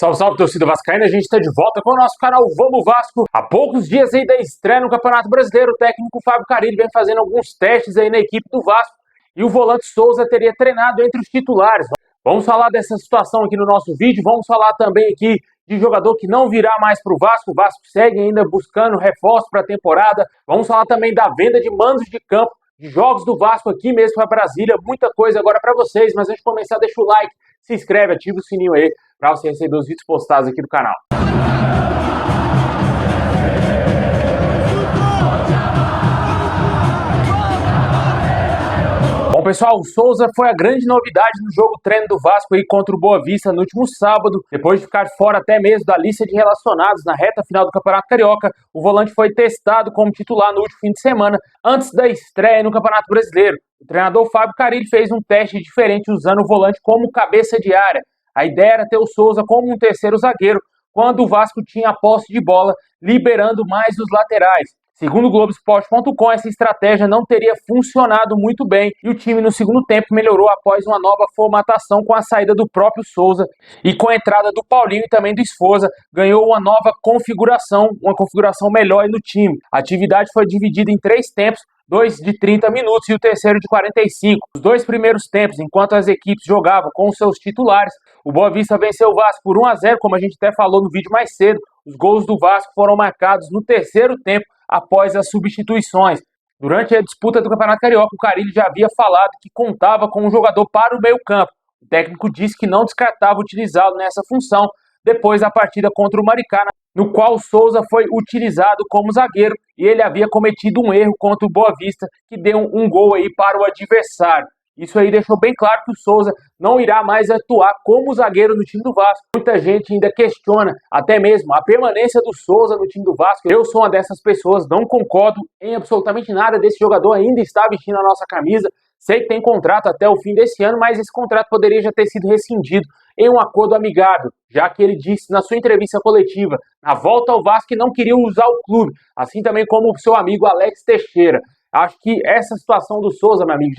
Salve, salve, torcida vascaína, a gente está de volta com o nosso canal Vamos Vasco. Há poucos dias aí da estreia no Campeonato Brasileiro, o técnico Fábio Carille vem fazendo alguns testes aí na equipe do Vasco e o volante Souza teria treinado entre os titulares. Vamos falar dessa situação aqui no nosso vídeo, vamos falar também aqui de jogador que não virá mais para o Vasco segue ainda buscando reforço para a temporada. Vamos falar também da venda de mandos de campo, de jogos do Vasco aqui mesmo para Brasília, muita coisa agora para vocês, mas antes de começar deixa o like, se inscreve, ativa o sininho aí para você receber os vídeos postados aqui do canal. Bom, pessoal, o Souza foi a grande novidade no jogo treino do Vasco aí contra o Boa Vista no último sábado. Depois de ficar fora até mesmo da lista de relacionados na reta final do Campeonato Carioca, o volante foi testado como titular no último fim de semana, antes da estreia no Campeonato Brasileiro. O treinador Fábio Carille fez um teste diferente usando o volante como cabeça de área. A ideia era ter o Souza como um terceiro zagueiro, quando o Vasco tinha a posse de bola, liberando mais os laterais. Segundo o Globoesporte.com, essa estratégia não teria funcionado muito bem e o time no segundo tempo melhorou após uma nova formatação com a saída do próprio Souza e com a entrada do Paulinho e também do Esforza, ganhou uma nova configuração, uma configuração melhor no time. A atividade foi dividida em 3 tempos, 2 de 30 minutos e o terceiro de 45. Os 2 primeiros tempos, enquanto as equipes jogavam com os seus titulares, o Boa Vista venceu o Vasco por 1-0, como a gente até falou no vídeo mais cedo. Os gols do Vasco foram marcados no terceiro tempo, após as substituições. Durante a disputa do Campeonato Carioca, o Carille já havia falado que contava com um jogador para o meio-campo. O técnico disse que não descartava utilizá-lo nessa função depois da partida contra o Maricá, no qual o Souza foi utilizado como zagueiro e ele havia cometido um erro contra o Boa Vista, que deu um gol aí para o adversário. Isso aí deixou bem claro que o Souza não irá mais atuar como zagueiro no time do Vasco. Muita gente ainda questiona até mesmo a permanência do Souza no time do Vasco. Eu sou uma dessas pessoas, não concordo em absolutamente nada desse jogador ainda estar vestindo a nossa camisa. Sei que tem contrato até o fim desse ano, mas esse contrato poderia já ter sido rescindido em um acordo amigável, já que ele disse na sua entrevista coletiva, na volta ao Vasco, que não queria usar o clube, assim também como o seu amigo Alex Teixeira. Acho que essa situação do Souza, meu amigo,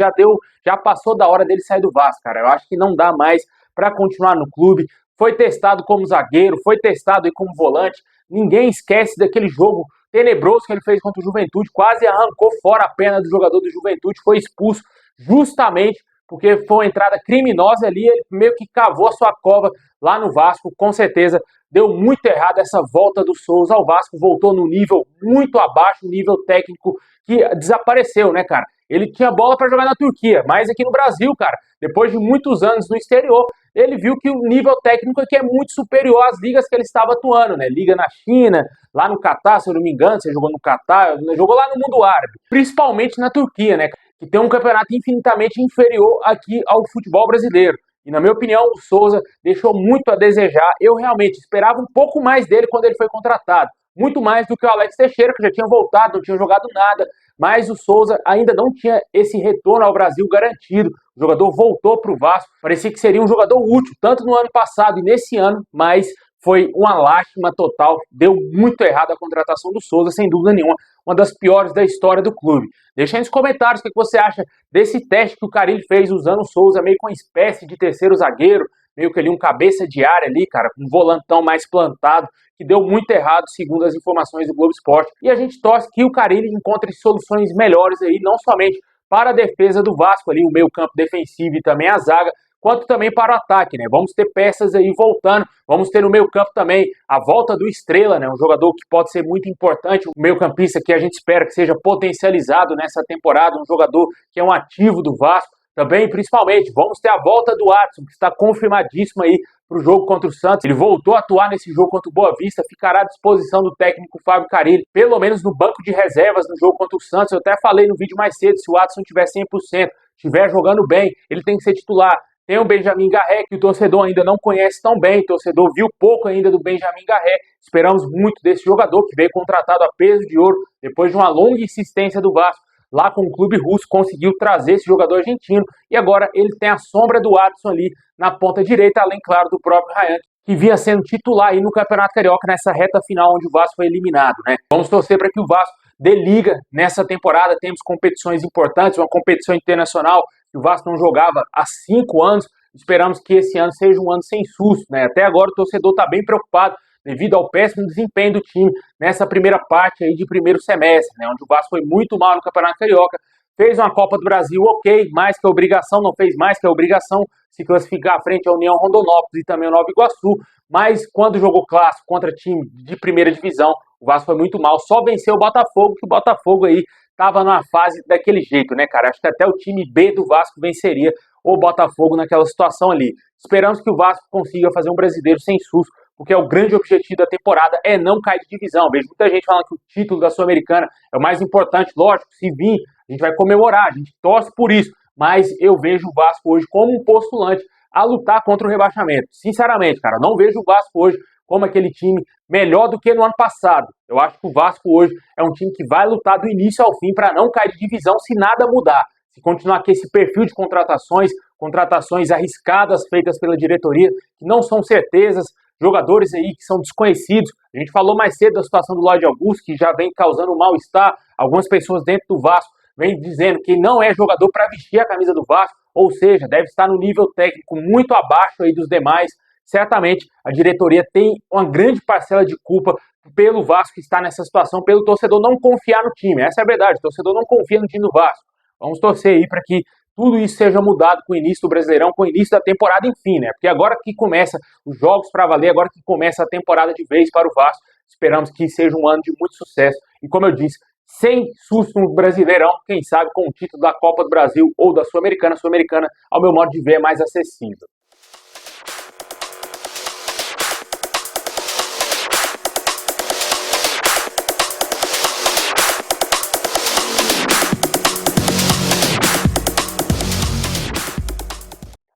já passou da hora dele sair do Vasco, cara. Eu acho que não dá mais para continuar no clube. Foi testado como zagueiro, foi testado aí como volante. Ninguém esquece daquele jogo tenebroso que ele fez contra o Juventude. Quase arrancou fora a perna do jogador do Juventude. Foi expulso justamente porque foi uma entrada criminosa ali. Ele meio que cavou a sua cova lá no Vasco. Com certeza deu muito errado essa volta do Souza ao Vasco. Voltou no nível muito abaixo, nível técnico que desapareceu, né, cara? Ele tinha bola para jogar na Turquia, mas aqui no Brasil, cara, depois de muitos anos no exterior, ele viu que o nível técnico aqui é muito superior às ligas que ele estava atuando, né? Liga na China, lá no Catar, se eu não me engano, você jogou no Catar, jogou lá no mundo árabe, principalmente na Turquia, né? Que tem um campeonato infinitamente inferior aqui ao futebol brasileiro. E na minha opinião, o Souza deixou muito a desejar. Eu realmente esperava um pouco mais dele quando ele foi contratado. Muito mais do que o Alex Teixeira, que já tinha voltado, não tinha jogado nada. Mas o Souza ainda não tinha esse retorno ao Brasil garantido. O jogador voltou para o Vasco. Parecia que seria um jogador útil, tanto no ano passado e nesse ano, mas foi uma lástima total. Deu muito errado a contratação do Souza, sem dúvida nenhuma. Uma das piores da história do clube. Deixa aí nos comentários o que você acha desse teste que o Carille fez usando o Souza meio com uma espécie de terceiro zagueiro, meio que ali um cabeça de área ali, cara, um volantão mais plantado, que deu muito errado, segundo as informações do Globo Esporte. E a gente torce que o Carille encontre soluções melhores aí, não somente para a defesa do Vasco ali, o meio campo defensivo e também a zaga, quanto também para o ataque, né? Vamos ter peças aí voltando, vamos ter no meio campo também a volta do Estrela, né? Um jogador que pode ser muito importante, um meio campista que a gente espera que seja potencializado nessa temporada, um jogador que é um ativo do Vasco. Também, principalmente, vamos ter a volta do Adson, que está confirmadíssimo aí para o jogo contra o Santos. Ele voltou a atuar nesse jogo contra o Boa Vista, ficará à disposição do técnico Fábio Carille, pelo menos no banco de reservas no jogo contra o Santos. Eu até falei no vídeo mais cedo, se o Adson tiver 100%, estiver jogando bem, ele tem que ser titular. Tem o Benjamin Garré, que o torcedor ainda não conhece tão bem, o torcedor viu pouco ainda do Benjamin Garré. Esperamos muito desse jogador, que veio contratado a peso de ouro, depois de uma longa insistência do Vasco. Lá com o clube russo, conseguiu trazer esse jogador argentino e agora ele tem a sombra do Adson ali na ponta direita, além, claro, do próprio Ryan, que vinha sendo titular aí no Campeonato Carioca nessa reta final onde o Vasco foi eliminado, né? Vamos torcer para que o Vasco dê liga nessa temporada, temos competições importantes, uma competição internacional que o Vasco não jogava há 5 anos, Esperamos que esse ano seja um ano sem susto, né? Até agora o torcedor está bem preocupado devido ao péssimo desempenho do time nessa primeira parte aí de primeiro semestre, né? Onde o Vasco foi muito mal no Campeonato Carioca, fez uma Copa do Brasil ok, mais que a obrigação, não fez mais que a obrigação, se classificar à frente à União Rondonópolis e também ao Nova Iguaçu, mas quando jogou clássico contra time de primeira divisão, o Vasco foi muito mal, só venceu o Botafogo, que o Botafogo aí estava numa fase daquele jeito, né, cara? Acho que até o time B do Vasco venceria o Botafogo naquela situação ali. Esperamos que o Vasco consiga fazer um brasileiro sem susto, porque o grande objetivo da temporada é não cair de divisão. Vejo muita gente falando que o título da Sul-Americana é o mais importante, lógico, se vir, a gente vai comemorar, a gente torce por isso, mas eu vejo o Vasco hoje como um postulante a lutar contra o rebaixamento. Sinceramente, cara, não vejo o Vasco hoje como aquele time melhor do que no ano passado. Eu acho que o Vasco hoje é um time que vai lutar do início ao fim para não cair de divisão se nada mudar. Se continuar com esse perfil de contratações arriscadas feitas pela diretoria, que não são certezas, jogadores aí que são desconhecidos. A gente falou mais cedo da situação do Lloyd Augusto, que já vem causando mal-estar. Algumas pessoas dentro do Vasco vêm dizendo que não é jogador para vestir a camisa do Vasco, ou seja, deve estar no nível técnico muito abaixo aí dos demais. Certamente a diretoria tem uma grande parcela de culpa pelo Vasco estar nessa situação, pelo torcedor não confiar no time. Essa é a verdade, o torcedor não confia no time do Vasco. Vamos torcer aí para que tudo isso seja mudado com o início do Brasileirão, com o início da temporada, enfim, né? Porque agora que começa os jogos para valer, agora que começa a temporada de vez para o Vasco, esperamos que seja um ano de muito sucesso. E como eu disse, sem susto no Brasileirão, quem sabe com o título da Copa do Brasil ou da Sul-Americana. Sul-Americana, ao meu modo de ver, é mais acessível.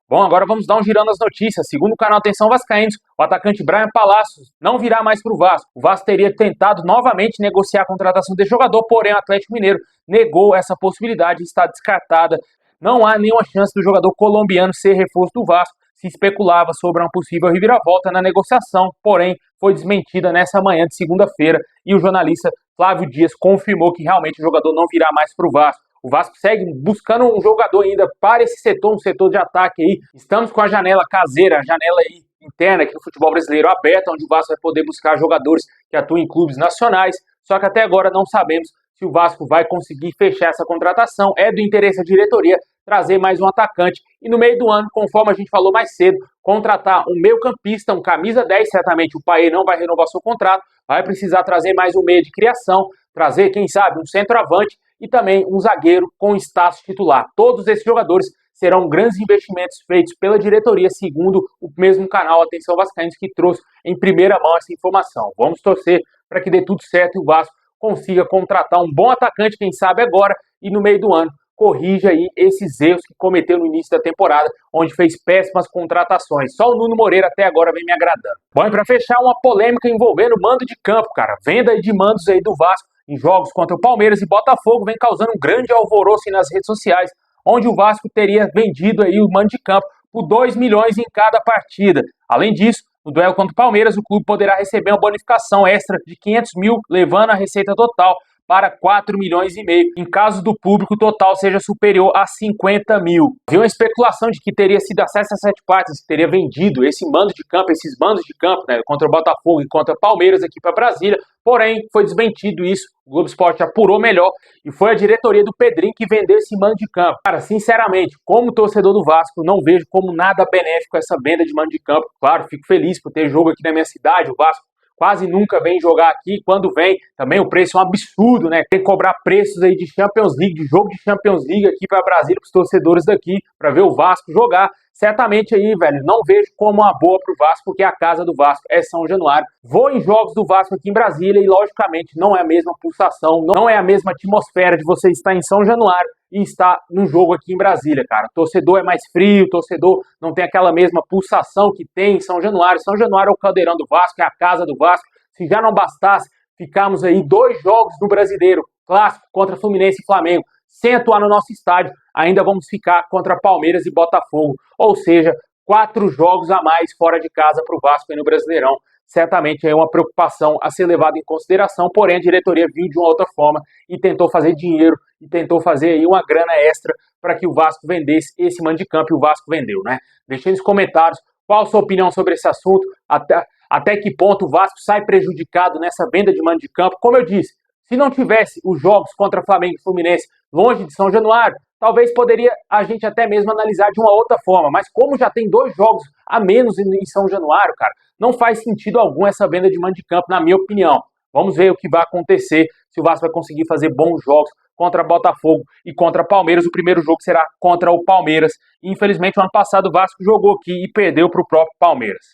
Bom, agora vamos dar um girão nas notícias. Segundo o canal Atenção Vascaínos, o atacante Brian Palacios não virá mais para o Vasco. O Vasco teria tentado novamente negociar a contratação desse jogador, porém o Atlético Mineiro negou essa possibilidade e está descartada. Não há nenhuma chance do jogador colombiano ser reforço do Vasco. Se especulava sobre uma possível reviravolta na negociação, porém foi desmentida nessa manhã de segunda-feira e o jornalista Flávio Dias confirmou que realmente o jogador não virá mais para o Vasco. O Vasco segue buscando um jogador ainda para esse setor, um setor de ataque aí. Estamos com a janela caseira, a janela aí interna aqui do futebol brasileiro aberta, onde o Vasco vai poder buscar jogadores que atuam em clubes nacionais. Só que até agora não sabemos se o Vasco vai conseguir fechar essa contratação. É do interesse da diretoria trazer mais um atacante e no meio do ano, conforme a gente falou mais cedo, contratar um meio-campista, um camisa 10, certamente o Paê não vai renovar seu contrato, vai precisar trazer mais um meia de criação, trazer, quem sabe, um centroavante e também um zagueiro com status titular. Todos esses jogadores serão grandes investimentos feitos pela diretoria, segundo o mesmo canal Atenção Vascaínos, que trouxe em primeira mão essa informação. Vamos torcer para que dê tudo certo e o Vasco consiga contratar um bom atacante, quem sabe agora, e no meio do ano corrija aí esses erros que cometeu no início da temporada, onde fez péssimas contratações. Só o Nuno Moreira até agora vem me agradando. Bom, e para fechar, uma polêmica envolvendo o mando de campo, cara. Venda de mandos aí do Vasco em jogos contra o Palmeiras e Botafogo vem causando um grande alvoroço nas redes sociais, onde o Vasco teria vendido aí o mando de campo por 2 milhões em cada partida. Além disso, no duelo contra o Palmeiras, o clube poderá receber uma bonificação extra de 500 mil, levando a receita total para 4 milhões e meio, em caso do público total seja superior a 50 mil. Havia uma especulação de que teria sido acesso a 7 partes, que teria vendido esse mando de campo, esses mandos de campo, né, contra o Botafogo e contra o Palmeiras aqui para Brasília, porém foi desmentido isso, o Globo Esporte apurou melhor e foi a diretoria do Pedrinho que vendeu esse mando de campo. Cara, sinceramente, como torcedor do Vasco, não vejo como nada benéfico essa venda de mando de campo. Claro, fico feliz por ter jogo aqui na minha cidade, o Vasco quase nunca vem jogar aqui, quando vem, também o preço é um absurdo, né? Tem que cobrar preços aí de Champions League, de jogo de Champions League aqui para Brasília, para os torcedores daqui, para ver o Vasco jogar. Certamente aí, velho, não vejo como uma boa pro Vasco, porque a casa do Vasco é São Januário. Vou em jogos do Vasco aqui em Brasília e, logicamente, não é a mesma pulsação, não é a mesma atmosfera de você estar em São Januário e estar num jogo aqui em Brasília, cara. O torcedor é mais frio, o torcedor não tem aquela mesma pulsação que tem em São Januário. São Januário é o caldeirão do Vasco, é a casa do Vasco. Se já não bastasse, ficamos aí 2 jogos do Brasileiro, clássico contra Fluminense e Flamengo, sem atuar no nosso estádio, ainda vamos ficar contra Palmeiras e Botafogo. Ou seja, 4 jogos a mais fora de casa para o Vasco aí no Brasileirão. Certamente é uma preocupação a ser levada em consideração, porém a diretoria viu de uma outra forma e tentou fazer dinheiro e tentou fazer aí uma grana extra para que o Vasco vendesse esse mando de campo, e o Vasco vendeu, né? Deixe nos comentários qual a sua opinião sobre esse assunto, até que ponto o Vasco sai prejudicado nessa venda de mando de campo. Como eu disse, se não tivesse os jogos contra Flamengo e Fluminense longe de São Januário, talvez poderia a gente até mesmo analisar de uma outra forma, mas como já tem 2 jogos a menos em São Januário, cara, não faz sentido algum essa venda de mando de campo, na minha opinião. Vamos ver o que vai acontecer, se o Vasco vai conseguir fazer bons jogos contra Botafogo e contra Palmeiras. O primeiro jogo será contra o Palmeiras. Infelizmente, o ano passado o Vasco jogou aqui e perdeu para o próprio Palmeiras.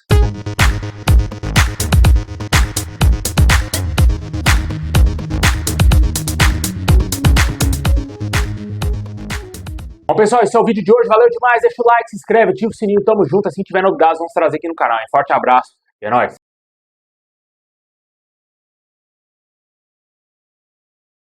Bom, pessoal, esse é o vídeo de hoje. Valeu demais. Deixa o like, se inscreve, ativa o sininho. Tamo junto. Assim que tiver novidades, vamos trazer aqui no canal. Forte abraço e é nóis.